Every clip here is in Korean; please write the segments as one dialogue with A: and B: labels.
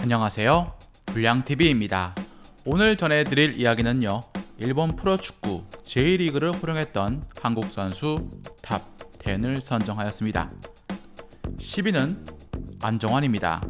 A: 안녕하세요, 불량TV입니다. 오늘 전해드릴 이야기는요, 일본 프로축구 J리그를 활용했던 한국 선수 탑 10을 선정하였습니다. 10위는 안정환입니다.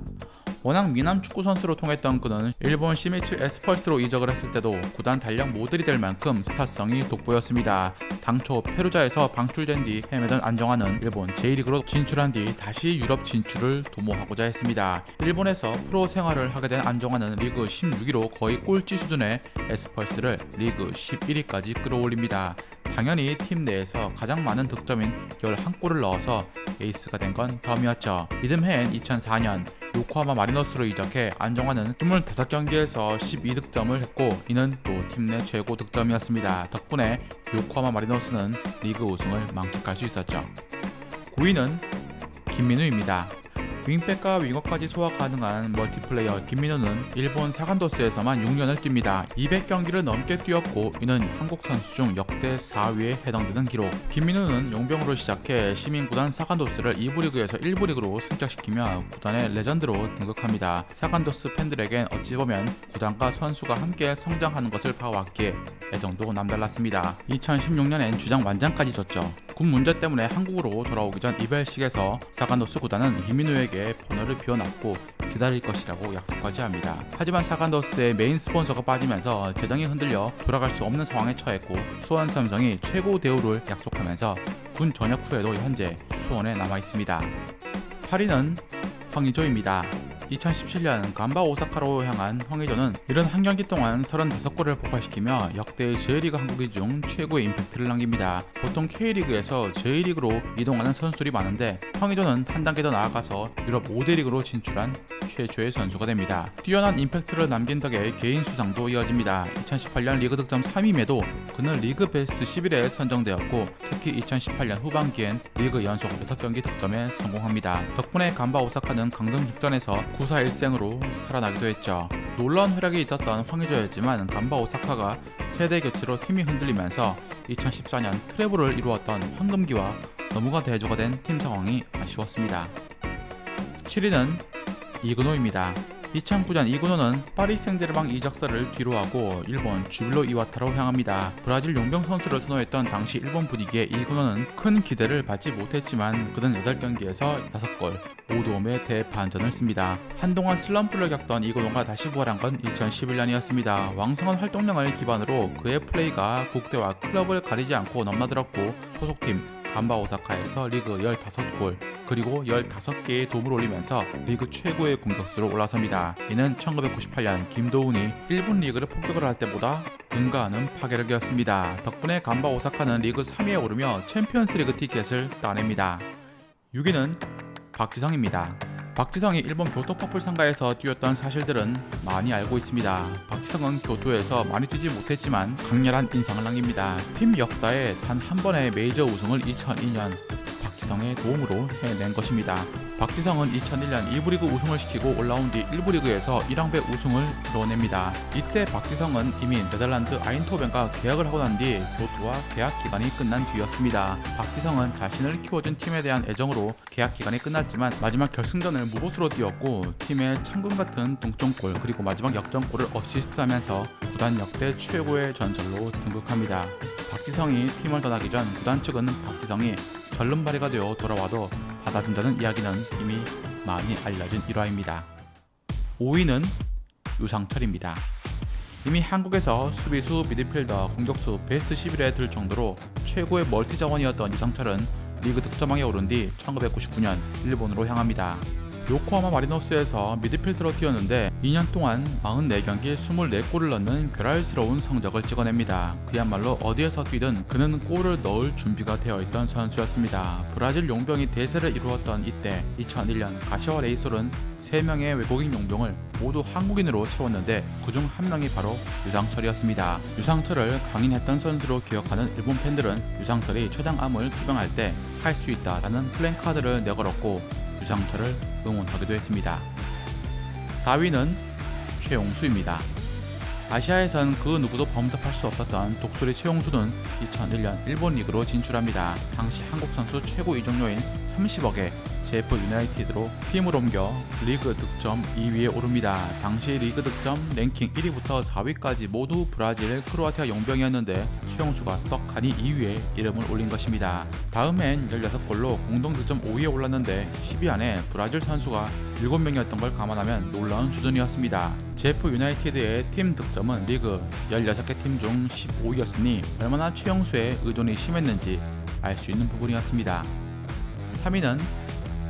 A: 워낙 미남 축구 선수로 통했던 그는 일본 시미츠 에스펄스로 이적을 했을 때도 구단 달력 모델이 될 만큼 스타성이 돋보였습니다. 당초 페루자에서 방출된 뒤 헤매던 안정환은 일본 J리그로 진출한 뒤 다시 유럽 진출을 도모하고자 했습니다. 일본에서 프로 생활을 하게 된 안정환은 리그 16위로 거의 꼴찌 수준의 에스펄스를 리그 11위까지 끌어올립니다. 당연히 팀 내에서 가장 많은 득점인 11골을 넣어서 에이스가 된 건 덤이었죠. 이듬해엔 2004년 요코하마 마리노스로 이적해 안정환은 25경기에서 12득점을 했고, 이는 또 팀 내 최고 득점이었습니다. 덕분에 요코하마 마리노스는 리그 우승을 만끽할 수 있었죠. 9위는 김민우입니다. 윙백과 윙어까지 소화 가능한 멀티플레이어 김민우는 일본 사간도스에서만 6년을 뜁니다. 200경기를 넘게 뛰었고, 이는 한국 선수 중 역대 4위에 해당되는 기록. 김민우는 용병으로 시작해 시민구단 사간도스를 2부 리그에서 1부 리그로 승격시키며 구단의 레전드로 등극합니다. 사간도스 팬들에겐 어찌 보면 구단과 선수가 함께 성장하는 것을 봐왔기에 애정도 남달랐습니다. 2016년엔 주장 완장까지 줬죠. 군 문제 때문에 한국으로 돌아오기 전 이별식에서 사간도스 구단은 김민우에게 번호를 비워놨고 기다릴 것이라고 약속까지 합니다. 하지만 사간도스의 메인 스폰서가 빠지면서 재정이 흔들려 돌아갈 수 없는 상황에 처했고, 수원 삼성이 최고 대우를 약속하면서 군 전역 후에도 현재 수원에 남아있습니다. 8위는 황의조입니다. 2017년 간바 오사카로 향한 황의조는 71경기 동안 35골을 폭발시키며 역대 J리그 한국인 중 최고의 임팩트를 남깁니다. 보통 K리그에서 J리그로 이동하는 선수들이 많은데, 황의조는 한 단계 더 나아가서 유럽 5대 리그로 진출한 최초의 선수가 됩니다. 뛰어난 임팩트를 남긴 덕에 개인 수상도 이어집니다. 2018년 리그 득점 3위임에도 그는 리그 베스트 11에 선정되었고, 특히 2018년 후반기엔 리그 연속 6경기 득점에 성공합니다. 덕분에 간바 오사카는 강등 직전에서 9-4-1승으로 살아나기도 했죠. 놀라운 활약이 있었던 황의조였지만 간바 오사카가 세대 교체로 팀이 흔들리면서 2014년 트래블을 이루었던 황금기와 너무가 대조가 된 팀 상황이 아쉬웠습니다. 7위는 이그노입니다. 2009년 이그노는 파리 생제르맹 이적설을 뒤로하고 일본 주빌로 이와타로 향합니다. 브라질 용병 선수를 선호했던 당시 일본 분위기에 이그노는 큰 기대를 받지 못했지만 그는 8경기에서 5골, 5도움의 대반전을 씁니다. 한동안 슬럼프를 겪던 이그노가 다시 부활한 건 2011년이었습니다. 왕성한 활동량을 기반으로 그의 플레이가 국대와 클럽을 가리지 않고 넘나들었고, 소속팀 간바 오사카에서 리그 15골 그리고 15개의 도움을 올리면서 리그 최고의 공격수로 올라섭니다. 이는 1998년 김도훈이 일본 리그를 폭격을 할 때보다 능가하는 파괴력이었습니다. 덕분에 간바 오사카는 리그 3위에 오르며 챔피언스리그 티켓을 따냅니다. 6위는 박지성입니다. 박지성이 일본 교토 퍼플 상가에서 뛰었던 사실들은 많이 알고 있습니다. 박지성은 교토에서 많이 뛰지 못했지만 강렬한 인상을 남깁니다. 팀 역사에 단 한 번의 메이저 우승을 2002년 박지성의 도움으로 해낸 것입니다. 박지성은 2001년 2부 리그 우승을 시키고 올라온 뒤 1부 리그에서 1왕배 우승을 이뤄냅니다. 이때 박지성은 이미 네덜란드 아인토벤과 계약을 하고 난 뒤 교토와 계약 기간이 끝난 뒤였습니다. 박지성은 자신을 키워준 팀에 대한 애정으로 계약 기간이 끝났지만 마지막 결승전을 무보수로 뛰었고, 팀의 창금 같은 동점골 그리고 마지막 역전골을 어시스트하면서 구단 역대 최고의 전설로 등극합니다. 박지성이 팀을 떠나기 전 구단 측은 박지성이 절름발이가 되어 돌아와도 받아준다는 이야기는 이미 많이 알려진 일화입니다. 5위는 유상철입니다. 이미 한국에서 수비수, 미드필더, 공격수 베스트 11에 들 정도로 최고의 멀티 자원이었던 유상철은 리그 득점왕에 오른 뒤 1999년 일본으로 향합니다. 요코하마 마리노스에서 미드필더로 뛰었는데 2년 동안 44경기에 24골을 넣는 괴랄스러운 성적을 찍어냅니다. 그야말로 어디에서 뛰든 그는 골을 넣을 준비가 되어 있던 선수였습니다. 브라질 용병이 대세를 이루었던 이때 2001년 가시와 레이솔은 3명의 외국인 용병을 모두 한국인으로 채웠는데 그중 한 명이 바로 유상철이었습니다. 유상철을 강인했던 선수로 기억하는 일본 팬들은 유상철이 췌장암을 투병할 때 할 수 있다라는 플랜카드를 내걸었고 유상철을 응원하기도 했습니다. 4위는 최용수입니다. 아시아에선 그 누구도 범접할 수 없었던 독수리 최용수는 2001년 일본 리그로 진출합니다. 당시 한국 선수 최고 이적료인 30억에 제프 유나이티드로 팀을 옮겨 리그 득점 2위에 오릅니다. 당시 리그 득점 랭킹 1위부터 4위까지 모두 브라질, 크로아티아 용병이었는데 최용수가 떡하니 2위에 이름을 올린 것입니다. 다음엔 16골로 공동 득점 5위에 올랐는데 10위 안에 브라질 선수가 7명이었던 걸 감안하면 놀라운 수준이었습니다. 제프 유나이티드의 팀 득점은 리그 16개 팀 중 15위였으니 얼마나 최용수의 의존이 심했는지 알 수 있는 부분이었습니다. 3위는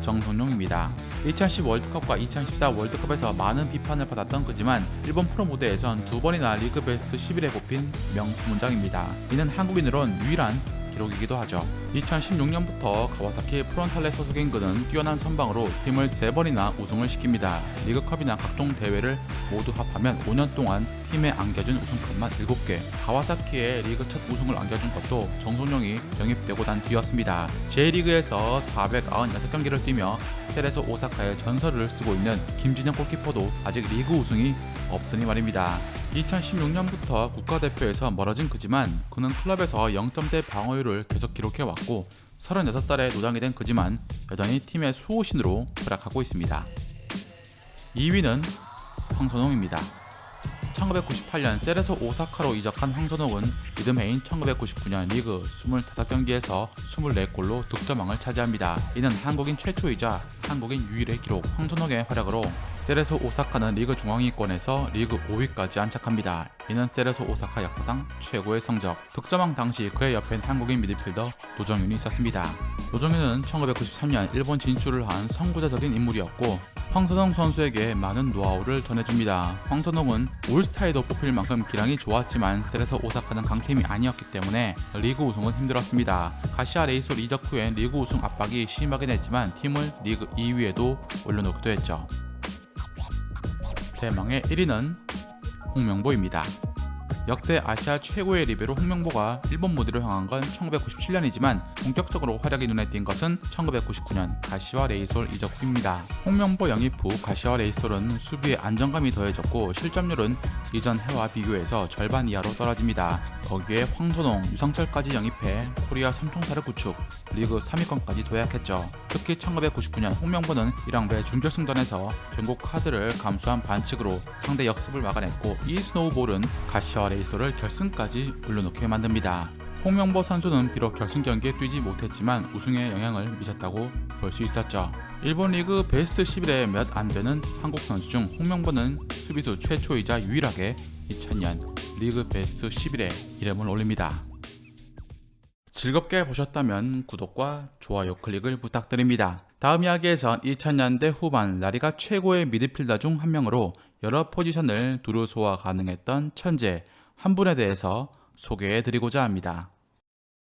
A: 정성용입니다. 2010 월드컵과 2014 월드컵에서 많은 비판을 받았던 그지만 일본 프로 무대에선 2번이나 리그 베스트 11에 뽑힌 명수문장입니다. 이는 한국인으론 유일한 기록이기도 하죠. 2016년부터 가와사키 프론탈레 소속인 그는 뛰어난 선방으로 팀을 3번이나 우승을 시킵니다. 리그컵이나 각종 대회를 모두 합하면 5년 동안 팀에 안겨준 우승컵만 7개, 가와사키의 리그 첫 우승을 안겨준 것도 정성용이 영입되고 난 뒤였습니다. J리그에서 496경기를 뛰며 세레소 오사카의 전설을 쓰고 있는 김진영 골키퍼도 아직 리그 우승이 없으니 말입니다. 2016년부터 국가대표에서 멀어진 그지만 그는 클럽에서 0점대 방어율을 계속 기록해왔고 36살에 노장이 된 그지만 여전히 팀의 수호신으로 활약하고 있습니다. 2위는 황선홍입니다. 1998년 세레소 오사카로 이적한 황선홍은 리듬해인 1999년 리그 25경기에서 24골로 득점왕을 차지합니다. 이는 한국인 최초이자 한국인 유일의 기록. 황선홍의 활약으로 세레소 오사카는 리그 중앙위권에서 리그 5위까지 안착합니다. 이는 세레소 오사카 역사상 최고의 성적. 득점왕 당시 그의 옆엔 한국인 미드필더 노정윤이 있었습니다. 노정윤은 1993년 일본 진출을 한 선구자적인 인물이었고 황선홍 선수에게 많은 노하우를 전해줍니다. 황선홍은 올스타에도 뽑힐 만큼 기량이 좋았지만 세레소 오사카는 강팀이 아니었기 때문에 리그 우승은 힘들었습니다. 가시아 레이솔 이적 후엔 리그 우승 압박이 심하긴 했지만 팀을 리그 2위에도 올려놓기도 했죠. 대망의 1위는 홍명보입니다. 역대 아시아 최고의 리베로 홍명보가 일본 무대로 향한 건 1997년이지만 본격적으로 활약이 눈에 띈 것은 1999년 가시와 레이솔 이적 후입니다. 홍명보 영입 후 가시와 레이솔은 수비에 안정감이 더해졌고 실점률은 이전 해와 비교해서 절반 이하로 떨어집니다. 거기에 황선홍, 유상철까지 영입해 코리아 삼총사를 구축, 리그 3위권까지 도약했죠. 특히 1999년 홍명보는 1왕배 준결승전에서 전국 카드를 감수한 반칙으로 상대 역습을 막아냈고 이 스노우볼은 가시와 레이솔을 결승까지 올려놓게 만듭니다. 홍명보 선수는 비록 결승 경기에 뛰지 못했지만 우승에 영향을 미쳤다고 볼 수 있었죠. 일본 리그 베스트 11에 몇 안 되는 한국 선수 중 홍명보는 수비수 최초이자 유일하게 2000년 리그 베스트 11에 이름을 올립니다. 즐겁게 보셨다면 구독과 좋아요 클릭을 부탁드립니다. 다음 이야기에선 2000년대 후반 라리가 최고의 미드필더 중 한 명으로 여러 포지션을 두루 소화 가능했던 천재 한 분에 대해서 소개해 드리고자 합니다.